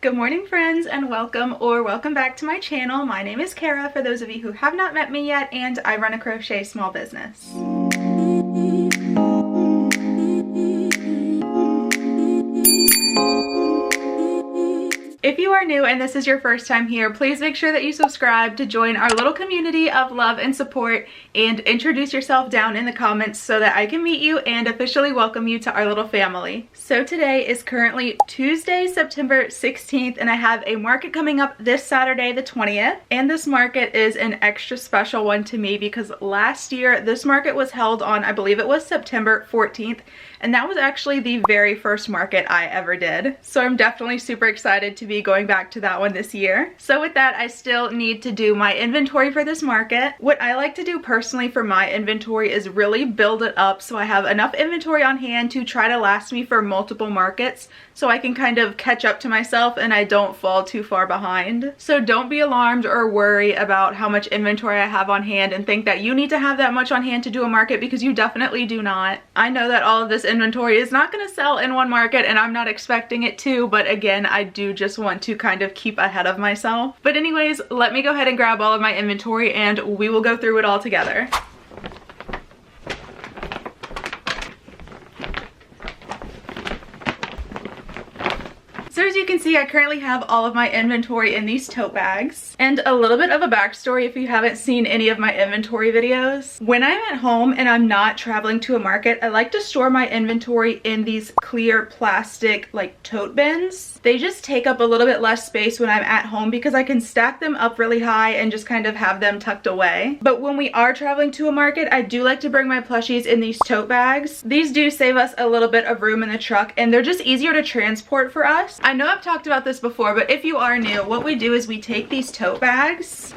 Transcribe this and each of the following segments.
Good morning, friends, and welcome back to my channel. My name is Kara, for those of you who have not met me yet, and I run a crochet small business. If you are new and this is your first time here, please make sure that you subscribe to join our little community of love and support, and introduce yourself down in the comments so that I can meet you and officially welcome you to our little family. So today is currently Tuesday, September 16th, and I have a market coming up this Saturday, the 20th. And this market is an extra special one to me because last year this market was held on, I believe it was September 14th, and that was actually the very first market I ever did. So I'm definitely super excited to be going back to that one this year. So with that, I still need to do my inventory for this market. What I like to do personally for my inventory is really build it up so I have enough inventory on hand to try to last me for multiple markets, so I can kind of catch up to myself and I don't fall too far behind. So don't be alarmed or worry about how much inventory I have on hand and think that you need to have that much on hand to do a market, because you definitely do not. I know that all of this inventory is not going to sell in one market, and I'm not expecting it to, but again, I do just want to kind of keep ahead of myself. But anyways, let me go ahead and grab all of my inventory and we will go through it all together. So as you can see, I currently have all of my inventory in these tote bags. And a little bit of a backstory if you haven't seen any of my inventory videos. When I'm at home and I'm not traveling to a market, I like to store my inventory in these clear plastic like tote bins. They just take up a little bit less space when I'm at home because I can stack them up really high and just kind of have them tucked away. But when we are traveling to a market, I do like to bring my plushies in these tote bags. These do save us a little bit of room in the truck, and they're just easier to transport for us. I know I've talked about this before, but if you are new, what we do is we take these tote bags,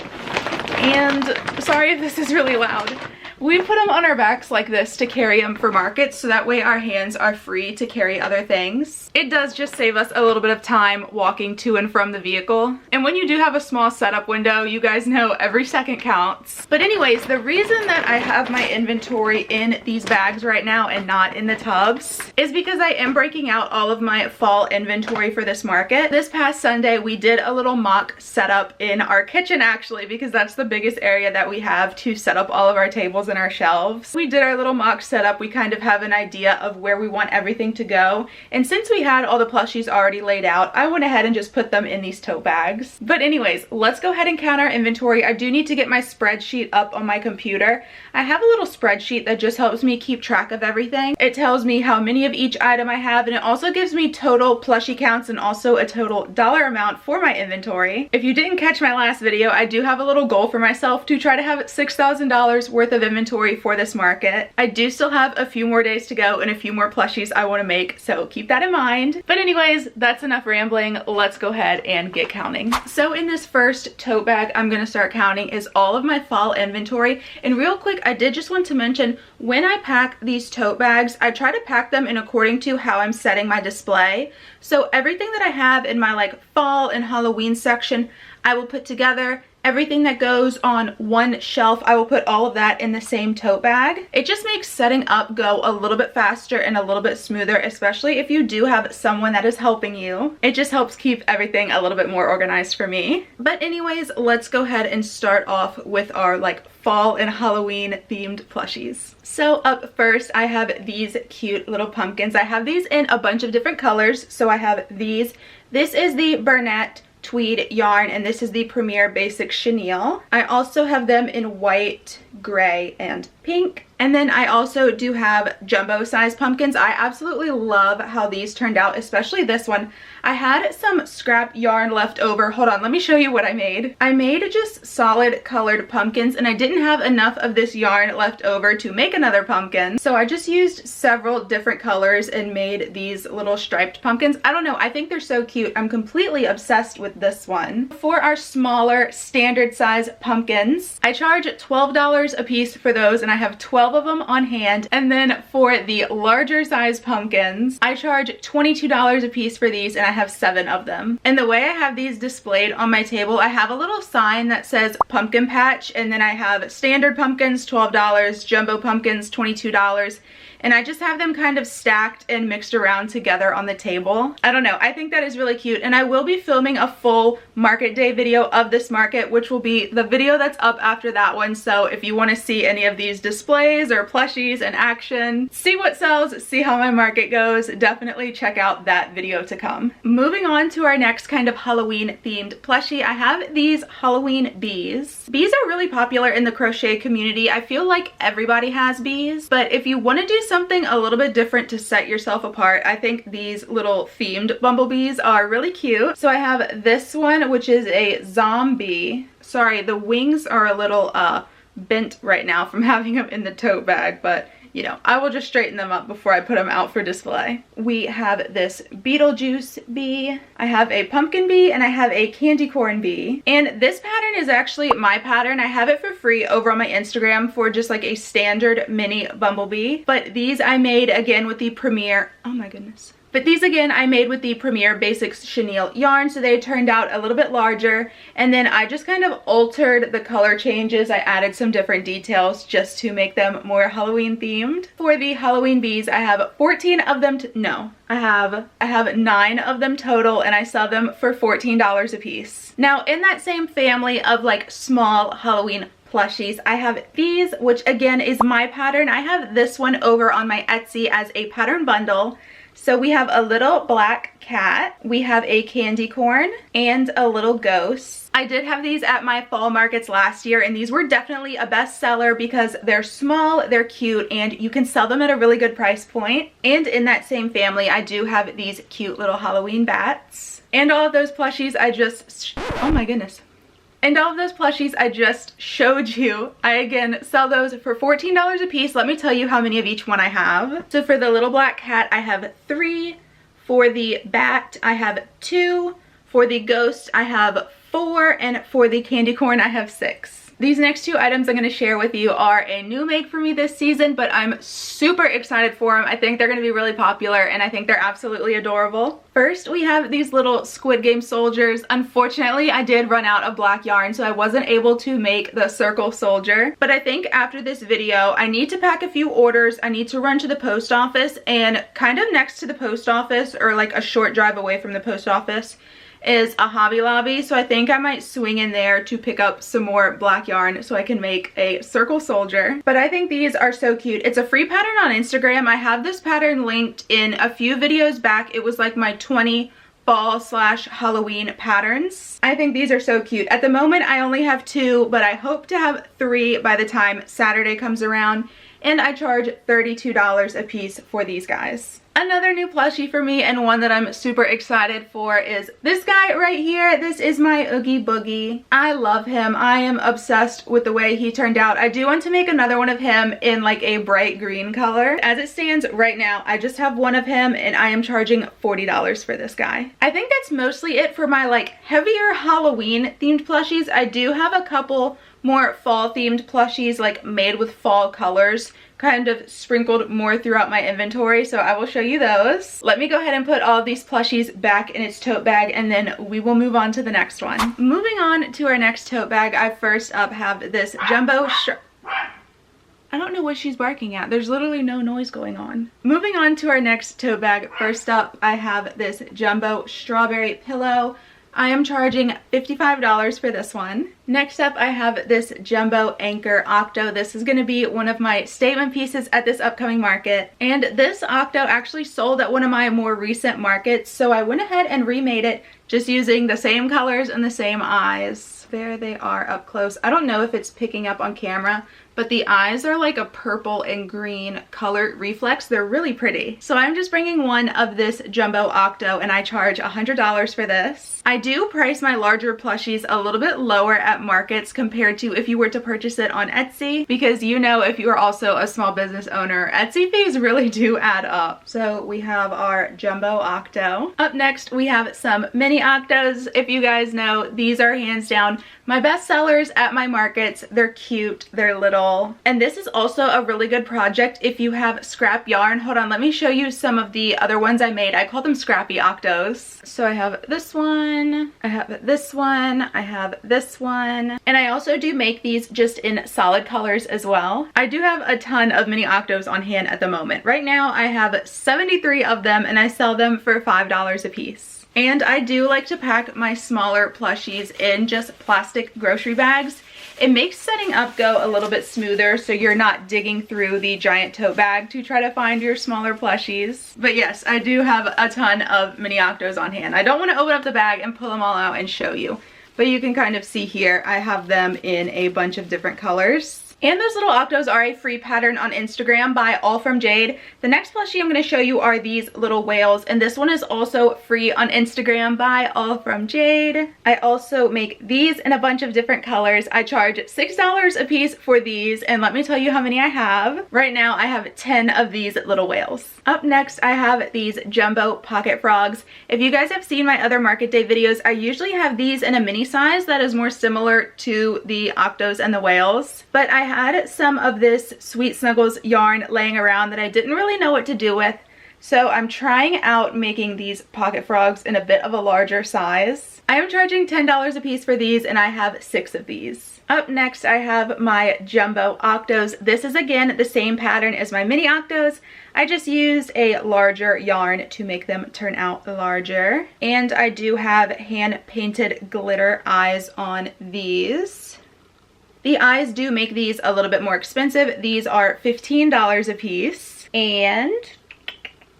and sorry if this is really loud, we put them on our backs like this to carry them for markets, so that way our hands are free to carry other things. It does just save us a little bit of time walking to and from the vehicle. And when you do have a small setup window, you guys know every second counts. But anyways, the reason that I have my inventory in these bags right now and not in the tubs is because I am breaking out all of my fall inventory for this market. This past Sunday, we did a little mock setup in our kitchen actually, because that's the biggest area that we have to set up all of our tables and our shelves. We did our little mock setup. We kind of have an idea of where we want everything to go, and since we had all the plushies already laid out, I went ahead and just put them in these tote bags. But anyways, let's go ahead and count our inventory. I do need to get my spreadsheet up on my computer. I have a little spreadsheet that just helps me keep track of everything. It tells me how many of each item I have, and it also gives me total plushie counts and also a total dollar amount for my inventory. If you didn't catch my last video, I do have a little goal for myself to try to have $6,000 worth of inventory for this market. I do still have a few more days to go and a few more plushies I want to make, so keep that in mind. But anyways, that's enough rambling. Let's go ahead and get counting. So in this first tote bag I'm going to start counting is all of my fall inventory. And real quick, I did just want to mention, when I pack these tote bags, I try to pack them in according to how I'm setting my display. So everything that I have in my like fall and Halloween section, I will put together. Everything that goes on one shelf, I will put all of that in the same tote bag. It just makes setting up go a little bit faster and a little bit smoother, especially if you do have someone that is helping you. It just helps keep everything a little bit more organized for me. But anyways, let's go ahead and start off with our like fall and Halloween themed plushies. So up first, I have these cute little pumpkins. I have these in a bunch of different colors. So I have these. This is the Burnett tweed yarn, and this is the Premier Basic Chenille. I also have them in white, gray, and pink. And then I also do have jumbo size pumpkins. I absolutely love how these turned out, especially this one. I had some scrap yarn left over. Hold on, let me show you what I made. I made just solid colored pumpkins, and I didn't have enough of this yarn left over to make another pumpkin. So I just used several different colors and made these little striped pumpkins. I don't know, I think they're so cute. I'm completely obsessed with this one. For our smaller standard size pumpkins, I charge $12 a piece for those, and I have 12 of them on hand. And then for the larger size pumpkins, I charge $22 a piece for these, and I have 7 of them. And the way I have these displayed on my table, I have a little sign that says pumpkin patch, and then I have standard pumpkins $12, jumbo pumpkins $22, and I just have them kind of stacked and mixed around together on the table. I don't know, I think that is really cute, and I will be filming a full market day video of this market, which will be the video that's up after that one. So if you want to see any of these displays or plushies in action, see what sells, see how my market goes, definitely check out that video to come. Moving on to our next kind of Halloween themed plushie, I have these Halloween bees. Bees are really popular in the crochet community. I feel like everybody has bees, but if you want to do something a little bit different to set yourself apart, I think these little themed bumblebees are really cute. So I have this one, which is a zombie. Sorry, the wings are a little bent right now from having them in the tote bag, but you know, I will just straighten them up before I put them out for display. We have this Beetlejuice bee, I have a pumpkin bee, and I have a candy corn bee. And this pattern is actually my pattern. I have it for free over on my Instagram for just like a standard mini bumblebee. But these I made again with the Premier, oh my goodness. But these again I made with the Premier Basics chenille yarn, so they turned out a little bit larger. And then I just kind of altered the color changes. I added some different details just to make them more Halloween themed. For the Halloween bees, I have 14 of them, I have 9 of them total, and I sell them for $14 a piece. Now in that same family of like small Halloween plushies, I have these, which again is my pattern. I have this one over on my Etsy as a pattern bundle. So we have a little black cat, we have a candy corn, and a little ghost. I did have these at my fall markets last year, and these were definitely a bestseller because they're small, they're cute, and you can sell them at a really good price point. And in that same family, I do have these cute little Halloween bats. And all of those plushies I just, oh my goodness. And all of those plushies I just showed you, I again sell those for $14 a piece. Let me tell you how many of each one I have. So for the little black cat, I have 3. For the bat, I have 2. For the ghost, I have 4. And for the candy corn, I have 6. These next 2 items I'm going to share with you are a new make for me this season, but I'm super excited for them. I think they're going to be really popular, and I think they're absolutely adorable. First, we have these little Squid Game soldiers. Unfortunately, I did run out of black yarn, so I wasn't able to make the circle soldier. But I think after this video, I need to pack a few orders. I need to run to the post office, and kind of next to the post office, or like a short drive away from the post office, is a Hobby Lobby, so I think I might swing in there to pick up some more black yarn so I can make a circle soldier. But I think these are so cute. It's a free pattern on Instagram. I have this pattern linked in a few videos back. It was like my 20 fall/Halloween patterns. I think these are so cute. At the moment I only have 2, but I hope to have 3 by the time Saturday comes around, and I charge $32 a piece for these guys. Another new plushie for me, and one that I'm super excited for, is this guy right here. This is my Oogie Boogie. I love him. I am obsessed with the way he turned out. I do want to make another one of him in like a bright green color. As it stands right now, I just have one of him, and I am charging $40 for this guy. I think that's mostly it for my like heavier Halloween themed plushies. I do have a couple more fall themed plushies like made with fall colors kind of sprinkled more throughout my inventory, so I will show you those. Let me go ahead and put all of these plushies back in its tote bag, and then we will move on to the next one. Moving on to our next tote bag, I first up have this jumbo I don't know what she's barking at. There's literally no noise going on. Moving on to our next tote bag, first up I have this jumbo strawberry pillow. I am charging $55 for this one. Next up, I have this Jumbo Anchor Octo. This is going to be one of my statement pieces at this upcoming market. And this Octo actually sold at one of my more recent markets, so I went ahead and remade it just using the same colors and the same eyes. There they are up close. I don't know if it's picking up on camera, but the eyes are like a purple and green color reflex. They're really pretty. So I'm just bringing one of this Jumbo Octo, and I charge $100 for this. I do price my larger plushies a little bit lower at markets compared to if you were to purchase it on Etsy, because you know, if you are also a small business owner, Etsy fees really do add up. So we have our Jumbo Octo. Up next, we have some mini Octos. If you guys know, these are hands down down my best sellers at my markets. They're cute, they're little, and this is also a really good project if you have scrap yarn. Hold on, let me show you some of the other ones I made. I call them scrappy octos. So I have this one, I have this one, I have this one, and I also do make these just in solid colors as well. I do have a ton of mini octos on hand at the moment. Right now I have 73 of them and I sell them for $5 a piece. And I do like to pack my smaller plushies in just plastic grocery bags. It makes setting up go a little bit smoother so you're not digging through the giant tote bag to try to find your smaller plushies. But yes, I do have a ton of mini octos on hand. I don't want to open up the bag and pull them all out and show you, but you can kind of see here I have them in a bunch of different colors. And those little octos are a free pattern on Instagram by All From Jade. The next plushie I'm going to show you are these little whales, and this one is also free on Instagram by All From Jade. I also make these in a bunch of different colors. I charge $6 a piece for these, and let me tell you how many I have. Right now I have 10 of these little whales. Up next I have these jumbo pocket frogs. If you guys have seen my other market day videos, I usually have these in a mini size that is more similar to the octos and the whales, but I had some of this Sweet Snuggles yarn laying around that I didn't really know what to do with, so I'm trying out making these pocket frogs in a bit of a larger size. I am charging $10 a piece for these, and I have 6 of these. Up next I have my jumbo octos. This is again the same pattern as my mini octos. I just used a larger yarn to make them turn out larger, and I do have hand painted glitter eyes on these. The eyes do make these a little bit more expensive. These are $15 a piece, and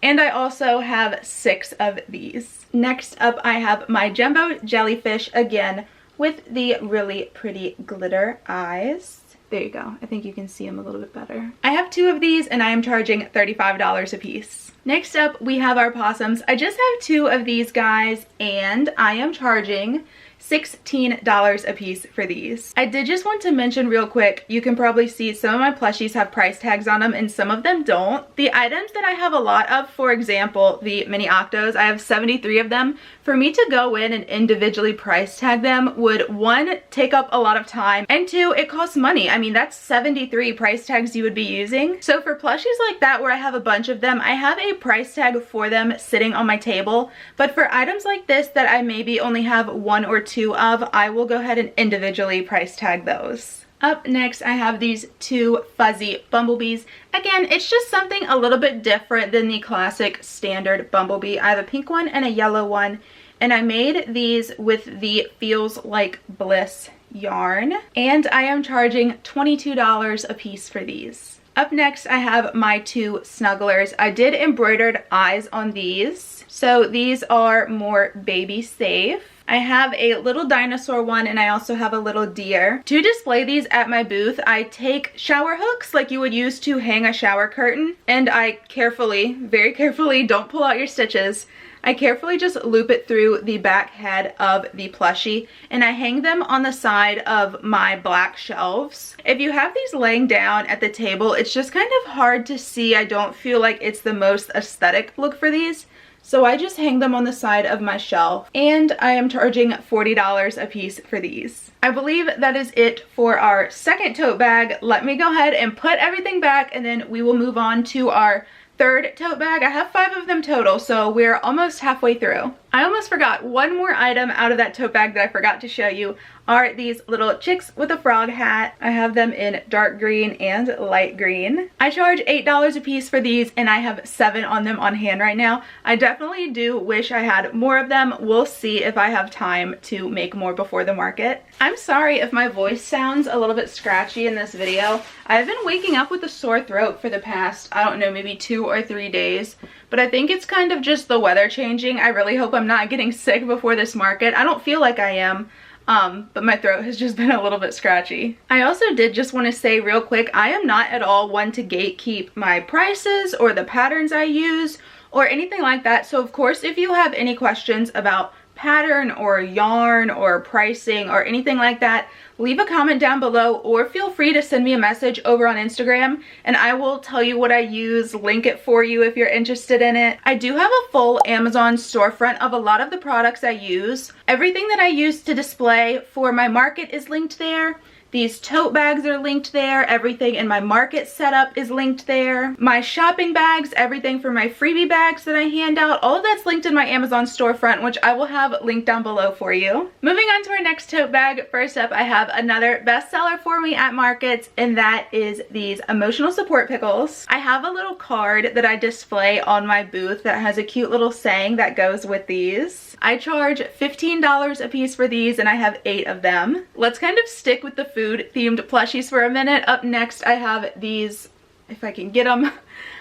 I also have 6 of these. Next up I have my jumbo jellyfish, again with the really pretty glitter eyes. There you go. I think you can see them a little bit better. I have 2 of these and I am charging $35 a piece. Next up we have our possums. I just have 2 of these guys and I am charging $16 a piece for these. I did just want to mention real quick, you can probably see some of my plushies have price tags on them and some of them don't. The items that I have a lot of, for example, the mini octos, I have 73 of them. For me to go in and individually price tag them would, 1, take up a lot of time, and 2, it costs money. I mean, that's 73 price tags you would be using. So for plushies like that where I have a bunch of them, I have a price tag for them sitting on my table. But for items like this that I maybe only have 1 or 2 of, I will go ahead and individually price tag those. Up next I have these 2 fuzzy bumblebees. Again, it's just something a little bit different than the classic standard bumblebee. I have a pink one and a yellow one, and I made these with the Feels Like Bliss yarn, and I am charging $22 a piece for these. Up next I have my 2 snugglers. I did embroidered eyes on these, so these are more baby safe. I have a little dinosaur one and I also have a little deer. To display these at my booth, I take shower hooks like you would use to hang a shower curtain, and I carefully, very carefully, don't pull out your stitches, I carefully just loop it through the back head of the plushie, and I hang them on the side of my black shelves. If you have these laying down at the table, it's just kind of hard to see. I don't feel like it's the most aesthetic look for these. So I just hang them on the side of my shelf, and I am charging $40 a piece for these. I believe that is it for our second tote bag. Let me go ahead and put everything back, and then we will move on to our third tote bag. I have 5 of them total, so we're almost halfway through. I almost forgot one more item out of that tote bag that I forgot to show you are these little chicks with a frog hat. I have them in dark green and light green. I charge $8 a piece for these, and I have 7 on them on hand right now. I definitely do wish I had more of them. We'll see if I have time to make more before the market. I'm sorry if my voice sounds a little bit scratchy in this video. I've been waking up with a sore throat for the past, I don't know, maybe 2 or 3 days. But I think it's kind of just the weather changing. I really hope I'm not getting sick before this market. I don't feel like I am. But my throat has just been a little bit scratchy. I also did just want to say real quick, I am not at all one to gatekeep my prices or the patterns I use or anything like that. So of course, if you have any questions about pattern or yarn or pricing or anything like that, leave a comment down below, or feel free to send me a message over on Instagram and I will tell you what I use, link it for you if you're interested in it. I do have a full Amazon storefront of a lot of the products I use. Everything that I use to display for my market is linked there. These tote bags are linked there. Everything in my market setup is linked there. My shopping bags, everything for my freebie bags that I hand out, all of that's linked in my Amazon storefront, which I will have linked down below for you. Moving on to our next tote bag, first up I have another bestseller for me at markets, and that is these emotional support pickles. I have a little card that I display on my booth that has a cute little saying that goes with these. I charge $15 a piece for these and I have 8 of them. Let's kind of stick with the food themed plushies for a minute. Up next I have these, if I can get them,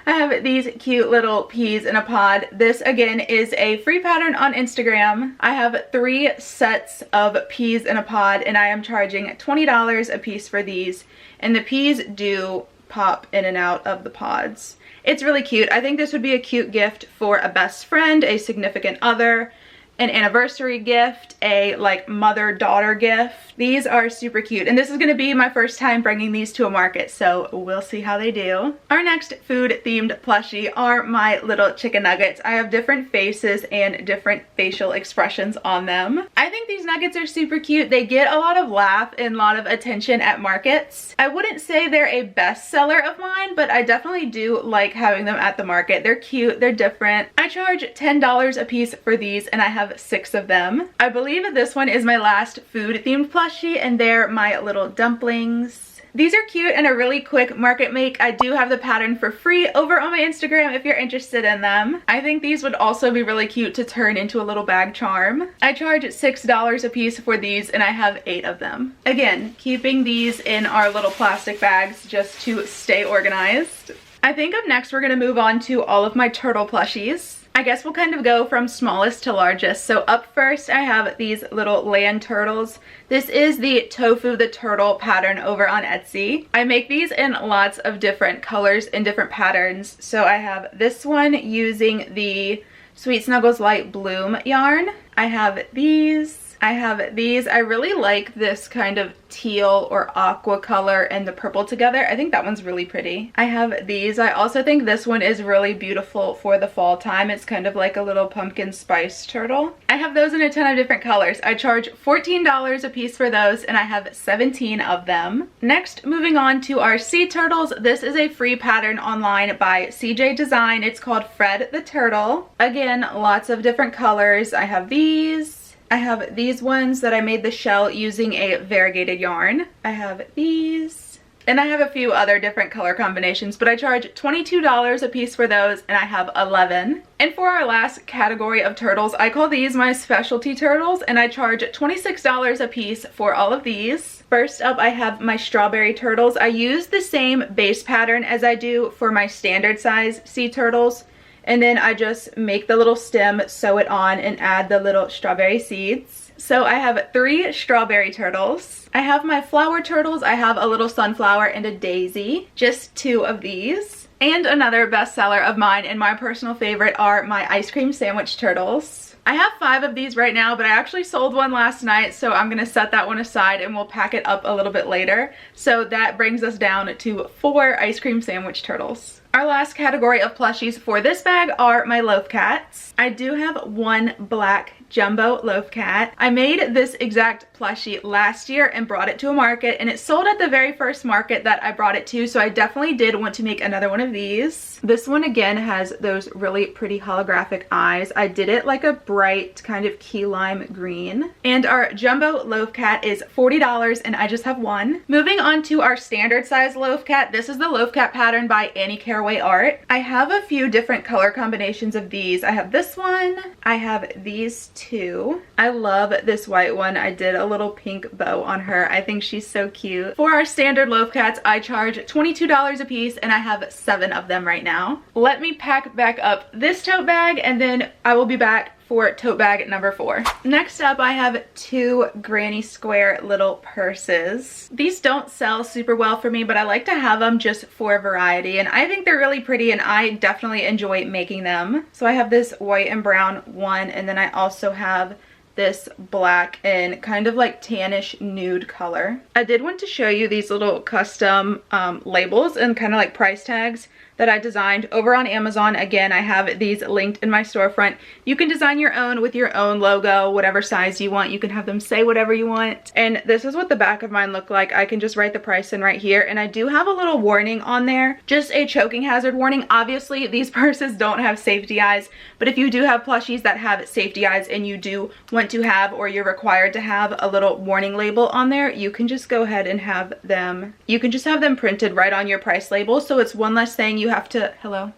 I have these cute little peas in a pod. This again is a free pattern on Instagram. I have 3 sets of peas in a pod and I am charging $20 a piece for these, and the peas do pop in and out of the pods. It's really cute. I think this would be a cute gift for a best friend, a significant other, an anniversary gift, a like mother-daughter gift. These are super cute, and this is going to be my first time bringing these to a market, so we'll see how they do. Our next food themed plushie are my little chicken nuggets. I have different faces and different facial expressions on them. I think these nuggets are super cute. They get a lot of laugh and a lot of attention at markets. I wouldn't say they're a bestseller of mine, but I definitely do like having them at the market. They're cute, they're different. I charge $10 a piece for these and I have 6 of them. I believe that this one is my last food themed plushie, and they're my little dumplings. These are cute and a really quick market make. I do have the pattern for free over on my Instagram if you're interested in them. I think these would also be really cute to turn into a little bag charm. I charge $6 a piece for these and I have 8 of them. Again, keeping these in our little plastic bags just to stay organized. I think up next we're going to move on to all of my turtle plushies. I guess we'll kind of go from smallest to largest. So up first I have these little land turtles. This is the Tofu the Turtle pattern over on Etsy. I make these in lots of different colors and different patterns. So I have this one using the Sweet Snuggles Light Bloom yarn. I have these. I really like this kind of teal or aqua color and the purple together. I think that one's really pretty. I have these. I also think this one is really beautiful for the fall time. It's kind of like a little pumpkin spice turtle. I have those in a ton of different colors. I charge $14 a piece for those and I have 17 of them. Next, moving on to our sea turtles. This is a free pattern online by CJ Design. It's called Fred the Turtle. Again, lots of different colors. I have these. I have these ones that I made the shell using a variegated yarn. I have these. And I have a few other different color combinations, but I charge $22 a piece for those and I have 11. And for our last category of turtles, I call these my specialty turtles and I charge $26 a piece for all of these. First up, I have my strawberry turtles. I use the same base pattern as I do for my standard size sea turtles. And then I just make the little stem, sew it on, and add the little strawberry seeds. So I have 3 strawberry turtles. I have my flower turtles. I have a little sunflower and a daisy. Just 2 of these. And another bestseller of mine and my personal favorite are my ice cream sandwich turtles. I have 5 of these right now, but I actually sold one last night, so I'm going to set that one aside and we'll pack it up a little bit later. So that brings us down to 4 ice cream sandwich turtles. Our last category of plushies for this bag are my loaf cats. I do have 1 black jumbo loaf cat. I made this exact plushie last year and brought it to a market, and it sold at the very first market that I brought it to, so I definitely did want to make another one of these. This one again has those really pretty holographic eyes. I did it like a bright kind of key lime green. And our jumbo loaf cat is $40 and I just have 1. Moving on to our standard size loaf cat. This is the loaf cat pattern by Annie Caraway Art. I have a few different color combinations of these. I have this one. I have these 2. I love this white one. I did a little pink bow on her. I think she's so cute. For our standard loaf cats, I charge $22 a piece and I have 7 of them right now. Let me pack back up this tote bag and then I will be back for tote bag number 4. Next up, I have 2 granny square little purses. These don't sell super well for me, but I like to have them just for variety, and I think they're really pretty and I definitely enjoy making them. So I have this white and brown one, and then I also have this black and kind of like tannish nude color. I did want to show you these little custom labels and kind of like price tags that I designed over on Amazon. Again, I have these linked in my storefront. You can design your own with your own logo, whatever size you want. You can have them say whatever you want. And this is what the back of mine look like. I can just write the price in right here. And I do have a little warning on there, just a choking hazard warning. Obviously, these purses don't have safety eyes, but if you do have plushies that have safety eyes and you do want to have, or you're required to have, a little warning label on there, you can just go ahead and have them. You can just have them printed right on your price label. So it's one less thing you have to, hello,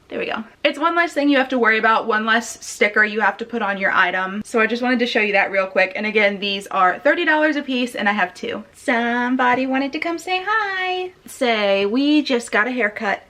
there we go. It's one less thing you have to worry about, one less sticker you have to put on your item. So I just wanted to show you that real quick. And again, these are $30 a piece and I have 2. Somebody wanted to come say hi. Say, we just got a haircut.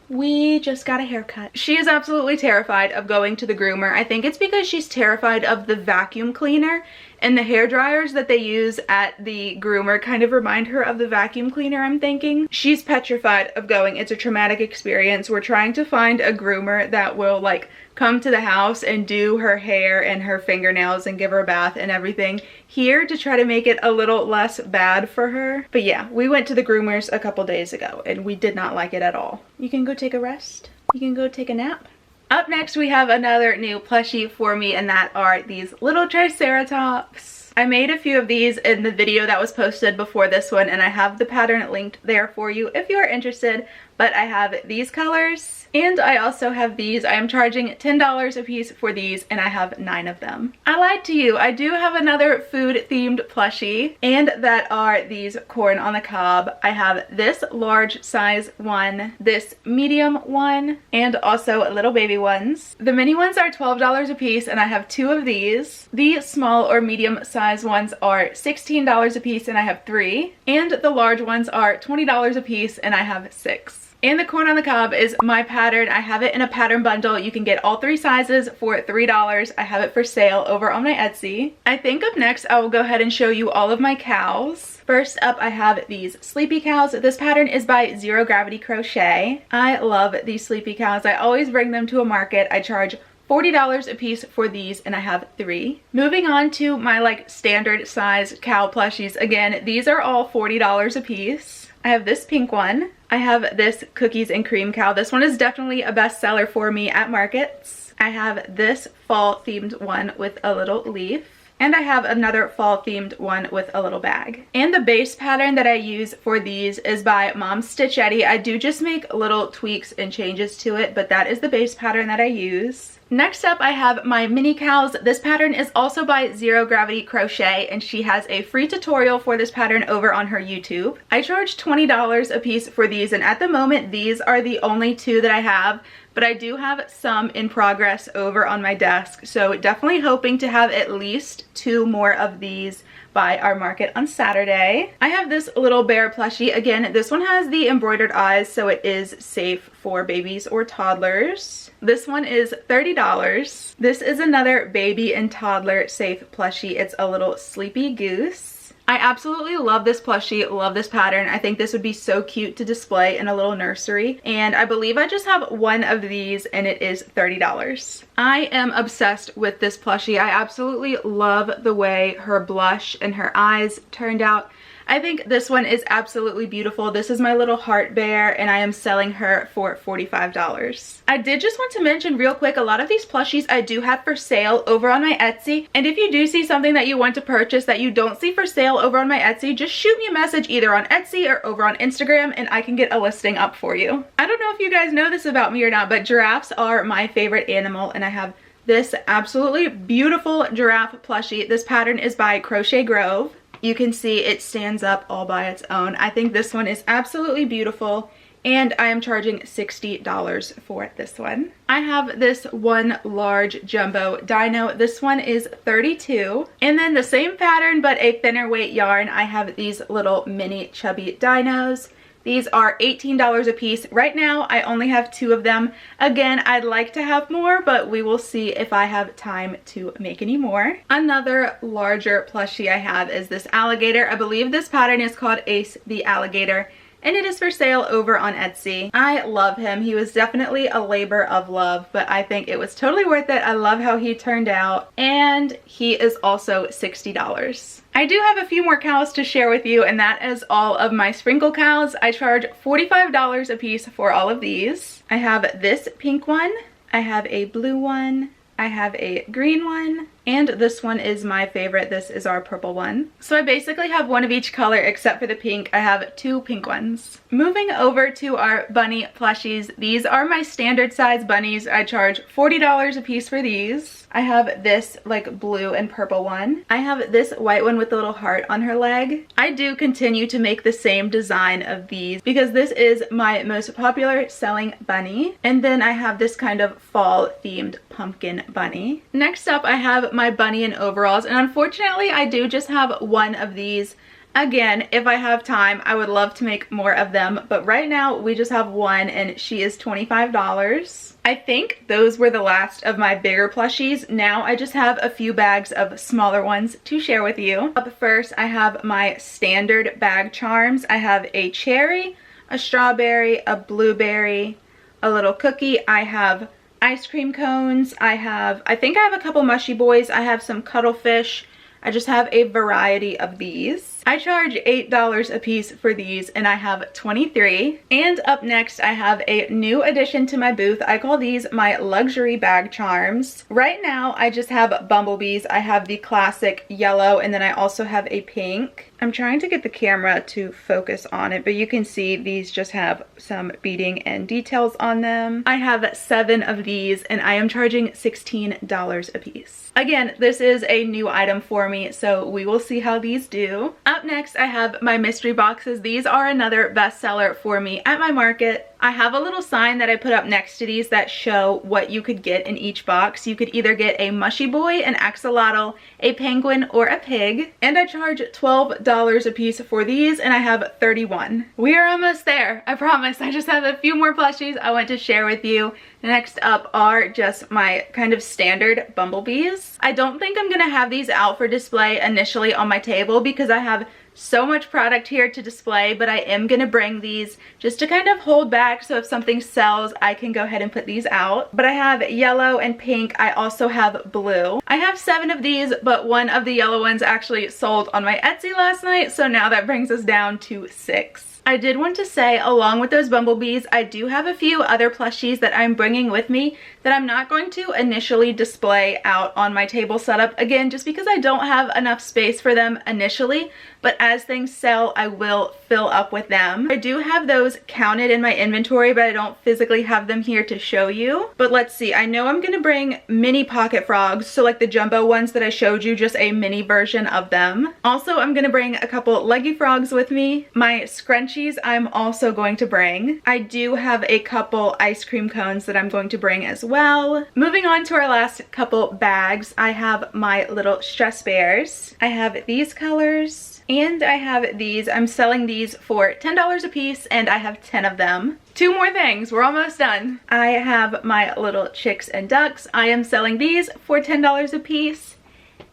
We just got a haircut. She is absolutely terrified of going to the groomer. I think it's because she's terrified of the vacuum cleaner, and the hair dryers that they use at the groomer kind of remind her of the vacuum cleaner, I'm thinking. She's petrified of going. It's a traumatic experience. We're trying to find a groomer that will like come to the house and do her hair and her fingernails and give her a bath and everything here to try to make it a little less bad for her. But yeah, we went to the groomers a couple days ago and we did not like it at all. You can go take a rest. You can go take a nap. Up next, we have another new plushie for me, and that are these little Triceratops. I made a few of these in the video that was posted before this one, and I have the pattern linked there for you if you are interested. But I have these colors, and I also have these. I am charging $10 a piece for these, and I have 9 of them. I lied to you. I do have another food-themed plushie, and that are these corn on the cob. I have this large size one, this medium one, and also little baby ones. The mini ones are $12 a piece, and I have 2 of these. The small or medium size ones are $16 a piece, and I have 3. And the large ones are $20 a piece, and I have 6. And the corn on the cob is my pattern. I have it in a pattern bundle. You can get all 3 sizes for $3. I have it for sale over on my Etsy. I think up next I will go ahead and show you all of my cows. First up, I have these sleepy cows. This pattern is by Zero Gravity Crochet. I love these sleepy cows. I always bring them to a market. I charge $40 a piece for these, and I have 3. Moving on to my like standard size cow plushies. Again, these are all $40 a piece. I have this pink one. I have this cookies and cream cow. This one is definitely a bestseller for me at markets. I have this fall themed one with a little leaf. And I have another fall themed one with a little bag. And the base pattern that I use for these is by Mom Stitchetti. I do just make little tweaks and changes to it, but that is the base pattern that I use. Next up, I have my mini cows. This pattern is also by Zero Gravity Crochet, and she has a free tutorial for this pattern over on her YouTube. I charge $20 a piece for these, and at the moment, these are the only 2 that I have, but I do have some in progress over on my desk, so definitely hoping to have at least 2 more of these by our market on Saturday. I have this little bear plushie. Again, this one has the embroidered eyes, so it is safe for babies or toddlers. This one is $30. This is another baby and toddler safe plushie. It's a little sleepy goose. I absolutely love this plushie, love this pattern. I think this would be so cute to display in a little nursery. And I believe I just have 1 of these, and it is $30. I am obsessed with this plushie. I absolutely love the way her blush and her eyes turned out. I think this one is absolutely beautiful. This is my little heart bear, and I am selling her for $45. I did just want to mention real quick, a lot of these plushies I do have for sale over on my Etsy. And if you do see something that you want to purchase that you don't see for sale over on my Etsy, just shoot me a message either on Etsy or over on Instagram, and I can get a listing up for you. I don't know if you guys know this about me or not, but giraffes are my favorite animal, and I have this absolutely beautiful giraffe plushie. This pattern is by Crochet Grove. You can see it stands up all by its own. I think this one is absolutely beautiful, and I am charging $60 for this one. I have this one large jumbo dino. This one is $32. And then the same pattern but a thinner weight yarn. I have these little mini chubby dinos. These are $18 a piece. Right now, I only have 2 of them. Again, I'd like to have more, but we will see if I have time to make any more. Another larger plushie I have is this alligator. I believe this pattern is called Ace the Alligator. and it is for sale over on Etsy. I love him. He was definitely a labor of love, but I think it was totally worth it. I love how he turned out, and he is also $60. I do have a few more cows to share with you, and that is all of my sprinkle cows. I charge $45 a piece for all of these. I have this pink one, I have a blue one, I have a green one, and this one is my favorite. This is our purple one. So I basically have one of each color except for the pink. I have two pink ones. Moving over to our bunny plushies, these are my standard size bunnies. I charge $40 a piece for these. I have this like blue and purple one. I have this white one with a little heart on her leg. I do continue to make the same design of these because this is my most popular selling bunny. And then I have this kind of fall themed pumpkin bunny. Next up, I have my bunny in overalls, and unfortunately I do just have one of these. Again, if I have time, I would love to make more of them, but right now we just have one and she is $25. I think those were the last of my bigger plushies. Now I just have a few bags of smaller ones to share with you. Up first, I have my standard bag charms. I have a cherry, a strawberry, a blueberry, a little cookie. I have ice cream cones. I think I have a couple mushy boys. I have some cuttlefish. I just have a variety of these. I charge $8 a piece for these, and I have 23. And up next, I have a new addition to my booth. I call these my luxury bag charms. Right now, I just have bumblebees. I have the classic yellow, and then I also have a pink. I'm trying to get the camera to focus on it, but you can see these just have some beading and details on them. I have 7 of these, and I am charging $16 a piece. Again, this is a new item for me, so we will see how these do. Up next, I have my mystery boxes. These are another bestseller for me at my market. I have a little sign that I put up next to these that show what you could get in each box. You could either get a mushy boy, an axolotl, a penguin, or a pig. And I charge $12 a piece for these, and I have 31. We are almost there, I promise. I just have a few more plushies I want to share with you. Next up are just my kind of standard bumblebees. I don't think I'm gonna have these out for display initially on my table because I have so much product here to display, but I am gonna bring these just to kind of hold back, so if something sells I can go ahead and put these out. But I have yellow and pink. I also have blue. I have 7 of these, but one of the yellow ones actually sold on my Etsy last night, so now that brings us down to 6. I did want to say, along with those bumblebees, I do have a few other plushies that I'm bringing with me that I'm not going to initially display out on my table setup. Again, just because I don't have enough space for them initially, but as things sell, I will fill up with them. I do have those counted in my inventory, but I don't physically have them here to show you. But let's see, I know I'm gonna bring mini pocket frogs, so like the jumbo ones that I showed you, just a mini version of them. Also, I'm gonna bring a couple leggy frogs with me. My scrunchies I'm also going to bring. I do have a couple ice cream cones that I'm going to bring as well. Moving on to our last couple bags, I have my little stress bears. I have these colors. And I have these. I'm selling these for $10 a piece, and I have 10 of them. 2 more things. We're almost done. I have my little chicks and ducks. I am selling these for $10 a piece,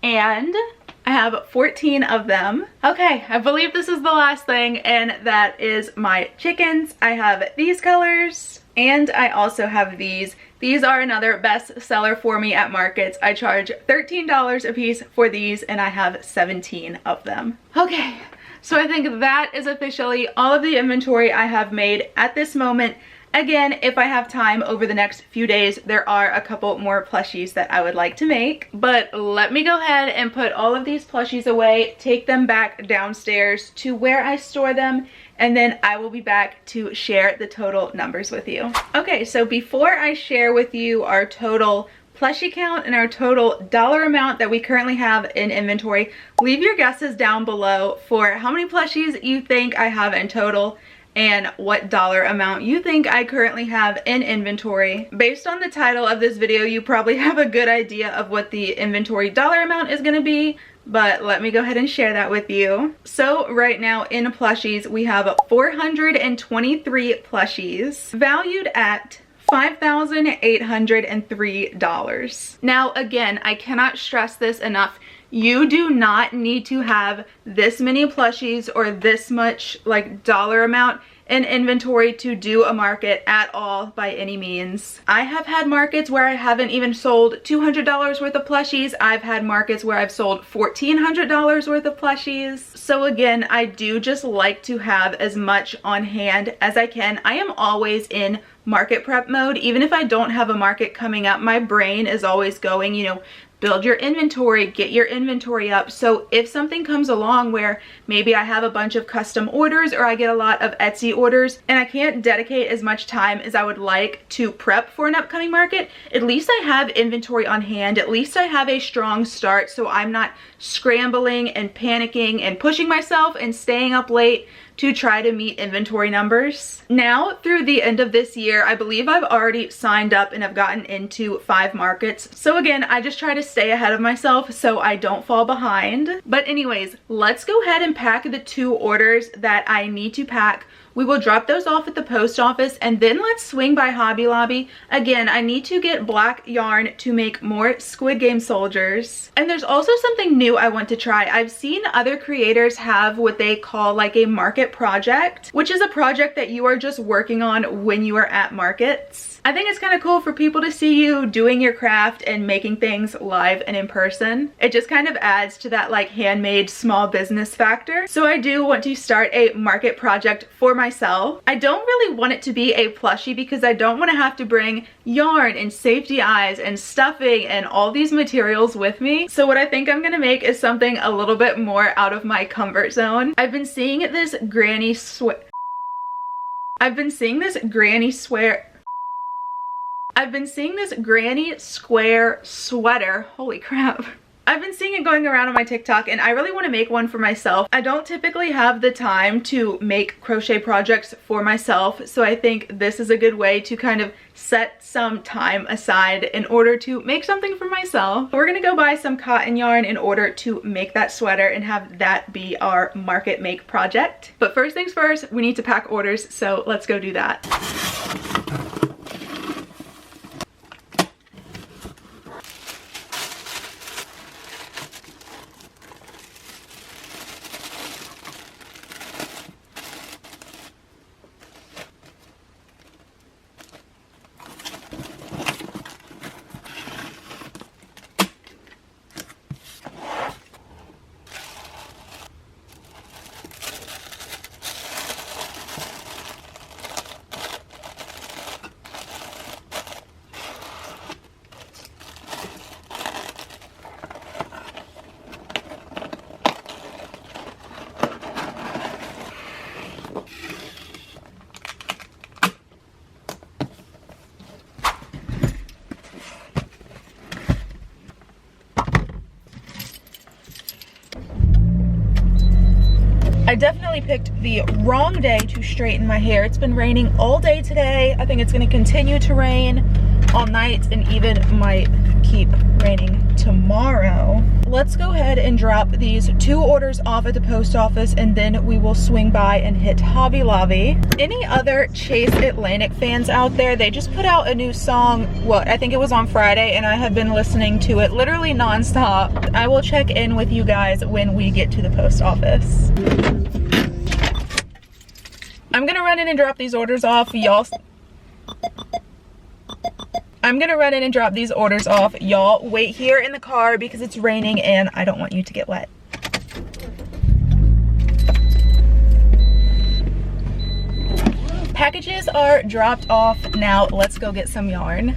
and I have 14 of them. Okay, I believe this is the last thing, and that is my chickens. I have these colors, and I also have these. These are another best seller for me at markets. I charge $13 a piece for these, and I have 17 of them. Okay, so I think that is officially all of the inventory I have made at this moment. Again, if I have time over the next few days, there are a couple more plushies that I would like to make. But let me go ahead and put all of these plushies away, take them back downstairs to where I store them, and then I will be back to share the total numbers with you. Okay, so before I share with you our total plushie count and our total dollar amount that we currently have in inventory, leave your guesses down below for how many plushies you think I have in total and what dollar amount you think I currently have in inventory. Based on the title of this video, you probably have a good idea of what the inventory dollar amount is gonna be, but let me go ahead and share that with you. So right now in plushies, we have 423 plushies valued at $5,803. Now again, I cannot stress this enough. You do not need to have this many plushies or this much like dollar amount in inventory to do a market at all by any means. I have had markets where I haven't even sold $200 worth of plushies. I've had markets where I've sold $1,400 worth of plushies. So again, I do just like to have as much on hand as I can. I am always in market prep mode. Even if I don't have a market coming up, my brain is always going, you know, build your inventory, get your inventory up. So if something comes along where maybe I have a bunch of custom orders or I get a lot of Etsy orders and I can't dedicate as much time as I would like to prep for an upcoming market, at least I have inventory on hand. At least I have a strong start, so I'm not scrambling and panicking and pushing myself and staying up late to try to meet inventory numbers. Now, through the end of this year, I believe I've already signed up and have gotten into 5 markets. So again, I just try to stay ahead of myself so I don't fall behind. But anyways, let's go ahead and pack the 2 orders that I need to pack. We will drop those off at the post office and then let's swing by Hobby Lobby. Again, I need to get black yarn to make more Squid Game soldiers. And there's also something new I want to try. I've seen other creators have what they call like a market project, which is a project that you are just working on when you are at markets. I think it's kind of cool for people to see you doing your craft and making things live and in person. It just kind of adds to that like handmade small business factor. So I do want to start a market project for myself. I don't really want it to be a plushie because I don't want to have to bring yarn and safety eyes and stuffing and all these materials with me. So what I think I'm gonna make is something a little bit more out of my comfort zone. I've been seeing this granny sweater. I've been seeing this granny square sweater. Holy crap. I've been seeing it going around on my TikTok and I really want to make one for myself. I don't typically have the time to make crochet projects for myself, so I think this is a good way to kind of set some time aside in order to make something for myself. We're gonna go buy some cotton yarn in order to make that sweater and have that be our market make project. But first things first, we need to pack orders, so let's go do that. I definitely picked the wrong day to straighten my hair. It's been raining all day today. I think it's going to continue to rain all night and even might keep raining tomorrow. Let's go ahead and drop these 2 orders off at the post office and then we will swing by and hit Hobby Lobby. Any other Chase Atlantic fans out there? They just put out a new song, well, I think it was on Friday, and I have been listening to it literally nonstop. I will check in with you guys when we get to the post office. I'm gonna run in and drop these orders off, y'all. Y'all wait here in the car because it's raining and I don't want you to get wet. Packages are dropped off. Now let's go get some yarn.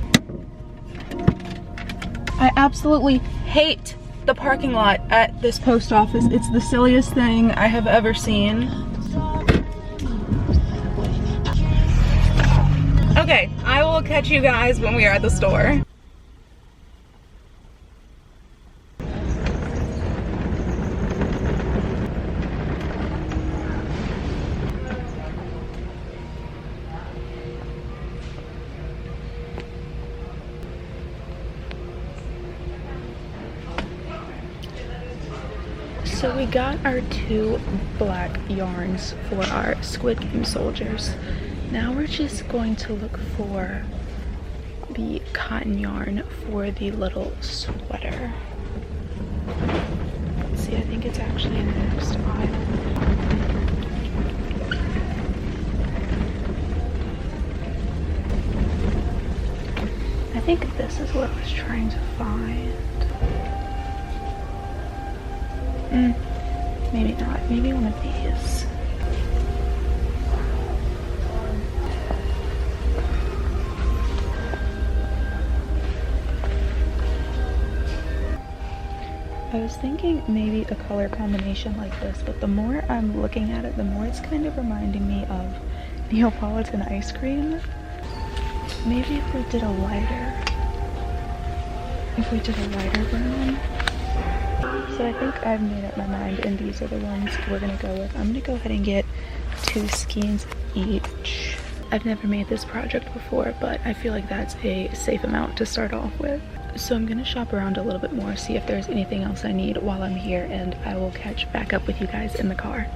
I absolutely hate the parking lot at this post office. It's the silliest thing I have ever seen. Okay, I will catch you guys when we are at the store. So we got our 2 black yarns for our Squid Game soldiers. Now we're just going to look for the cotton yarn for the little sweater. Let's see, I think it's actually in the next aisle. think this is what I was trying to find. Maybe not. Maybe one of these. I was thinking maybe a color combination like this, but the more I'm looking at it, the more it's kind of reminding me of Neapolitan ice cream. Maybe if we did a lighter brown. So I think I've made up my mind, and these are the ones we're gonna go with. I'm gonna go ahead and get 2 skeins each. I've never made this project before, but I feel like that's a safe amount to start off with. So I'm gonna shop around a little bit more, see if there's anything else I need while I'm here, and I will catch back up with you guys in the car.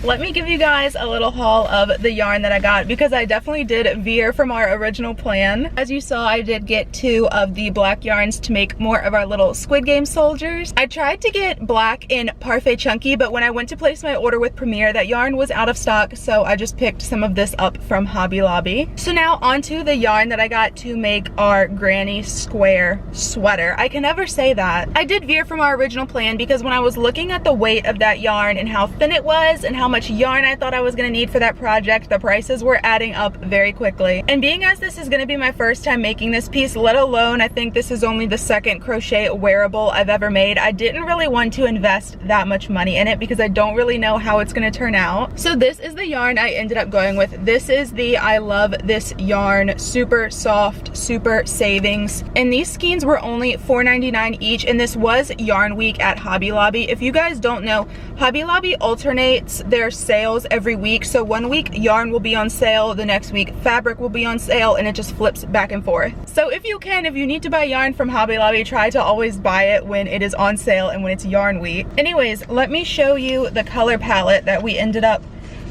Let me give you guys a little haul of the yarn that I got, because I definitely did veer from our original plan. As you saw, I did get 2 of the black yarns to make more of our little Squid Game soldiers. I tried to get black in Parfait Chunky, but when I went to place my order with Premier, that yarn was out of stock, so I just picked some of this up from Hobby Lobby. So now onto the yarn that I got to make our granny square sweater. I can never say that. I did veer from our original plan because when I was looking at the weight of that yarn and how thin it was and how much yarn I thought I was gonna need for that project, the prices were adding up very quickly. And being as this is gonna be my first time making this piece, let alone I think this is only the 2nd crochet wearable I've ever made, I didn't really want to invest that much money in it because I don't really know how it's gonna turn out. So this is the yarn I ended up going with. This is the I Love This Yarn, super soft, super savings. And these skeins were only $4.99 each, and this was Yarn Week at Hobby Lobby. If you guys don't know, Hobby Lobby alternates their sales every week. So one week yarn will be on sale, the next week fabric will be on sale, and it just flips back and forth. So if you need to buy yarn from Hobby Lobby, try to always buy it when it is on sale and when it's Yarn Week. Anyways, let me show you the color palette that we ended up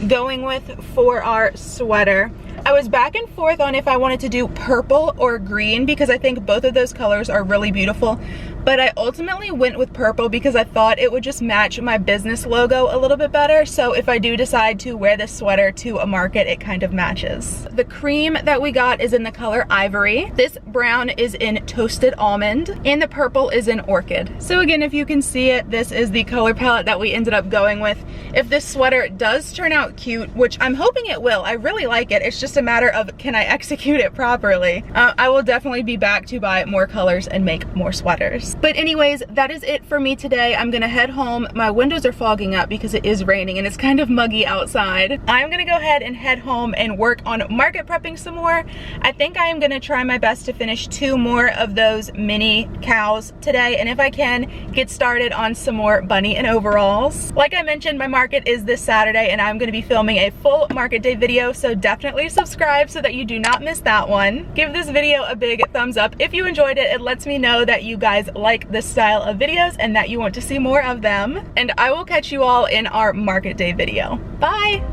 going with for our sweater. I was back and forth on if I wanted to do purple or green because I think both of those colors are really beautiful, but I ultimately went with purple because I thought it would just match my business logo a little bit better. So if I do decide to wear this sweater to a market, it kind of matches. The cream that we got is in the color Ivory. This brown is in Toasted Almond, and the purple is in Orchid. So again, if you can see it, this is the color palette that we ended up going with. If this sweater does turn out cute, which I'm hoping it will, I really like it. It's just a matter of, can I execute it properly? I will definitely be back to buy more colors and make more sweaters. But anyways, that is it for me today. I'm gonna head home. My windows are fogging up because it is raining and it's kind of muggy outside. I'm gonna go ahead and head home and work on market prepping some more. I think I am gonna try my best to finish 2 more of those mini cows today, and if I can, get started on some more bunny and overalls. Like I mentioned, my market is this Saturday and I'm gonna be filming a full market day video, so definitely subscribe so that you do not miss that one. Give this video a big thumbs up if you enjoyed it. It lets me know that you guys like this style of videos and that you want to see more of them. And I will catch you all in our market day video. Bye!